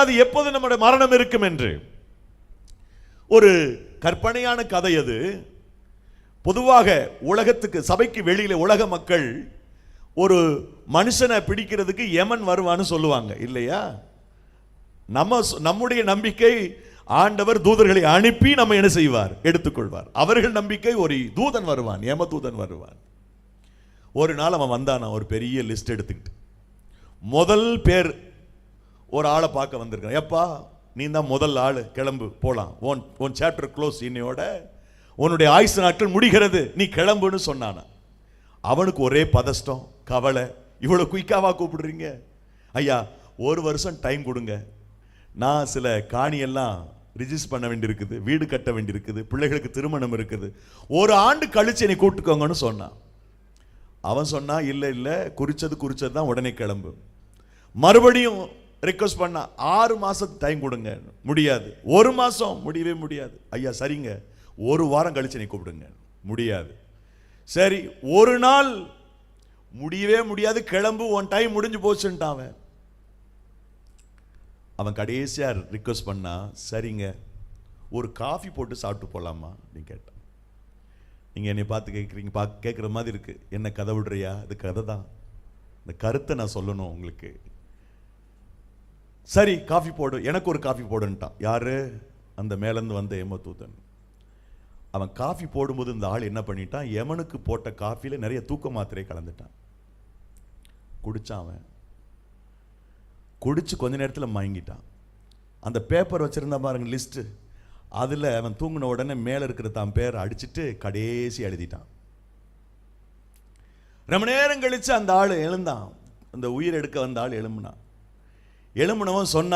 அது எப்போது நம்முடைய மரணம் இருக்கும் என்று. ஒரு கற்பனையான கதை அது. பொதுவாக உலகத்துக்கு, சபைக்கு வெளியில உலக மக்கள் ஒரு மனுஷனை பிடிக்கிறதுக்கு யமன் வருவான்னு சொல்லுவாங்க இல்லையா? நம்முடைய நம்பிக்கை ஆண்டவர் தூதர்களை அனுப்பி நம்ம என்ன செய்வார், எடுத்துக்கொள்வார். அவர்கள் நம்பிக்கை ஒரு தூதன் வருவான், யம தூதன் வருவான். ஒரு நாள் அவன் வந்தானா, ஒரு பெரிய லிஸ்ட் எடுத்துக்கிட்டு. முதல் பேர் ஒரு ஆளை பார்க்க வந்திருக்கான். எப்பா நீ தான் முதல் ஆளு, கிளம்பு போலாம், உன் சாப்டர் க்ளோஸ், இன்னையோட உன்னுடைய ஆயுசு நாட்கள் முடிகிறது, நீ கிளம்புன்னு சொன்னானா. அவனுக்கு ஒரே பதஷ்டம், கவலை. இவ்வளவு குயிக்காவா கூப்பிடுறீங்க? ஐயா ஒரு வருஷம் டைம் கொடுங்க, நான் சில காணியெல்லாம் ரிஜிஸ்டர் பண்ண வேண்டியிருக்குது, வீடு கட்ட வேண்டியிருக்குது, பிள்ளைகளுக்கு திருமணம் இருக்குது, ஒரு ஆண்டு கழிச்சு என்னை கூப்பிட்டுக்கோங்கன்னு சொன்னான். அவன் சொன்னா இல்லை இல்லை, குறிச்சது தான், உடனே கிளம்பு. மறுபடியும் ரிக்வஸ்ட் பண்ணா 6 மாசத்துக்கு டைம் கொடுங்க. முடியாது. 1 மாசம், முடியவே முடியாது. ஐயா சரிங்க, 1 வாரம் கழிச்சு நீ கூப்பிடுங்க. முடியாது. சரி, 1 நாள், முடியவே முடியாது, கிளம்பு, உன் டைம் முடிஞ்சு போச்சுட்டான். அவன் கடைசியா ரிக்வஸ்ட் பண்ணா, சரிங்க ஒரு காஃபி போட்டு சாப்பிட்டு போலாமா நீ கேட்டான். நீங்க என்னை பார்த்து கேட்குறீங்க, கேட்குற மாதிரி இருக்கு, என்ன கதை விடுறியா? இது கதை தான், இந்த கருத்தை நான் சொல்லணும் உங்களுக்கு. சரி காஃபி போடு, எனக்கு ஒரு காஃபி போடுன்ட்டான். யாரு? அந்த மேலேருந்து வந்த யம தூதன். அவன் காஃபி போடும்போது இந்த ஆள் என்ன பண்ணிட்டான், யமனுக்கு போட்ட காஃபியில் நிறைய தூக்க மாத்திரை கலந்துட்டான். குடிச்சான். அவன் குடிச்சு கொஞ்ச நேரத்தில் மயங்கிட்டான். அந்த பேப்பர் வச்சிருந்தா பாருங்க லிஸ்ட், அதில் அவன் தூங்கின உடனே மேலே இருக்கிற தான் பேரை அடிச்சுட்டு கடைசி எழுதிட்டான். ரொம்ப நேரம் கழிச்சு அந்த ஆள் எழுந்தான். அந்த உயிர் எடுக்க வந்த ஆள் எழும்புனான். எழும்புனவன் சொன்னான்,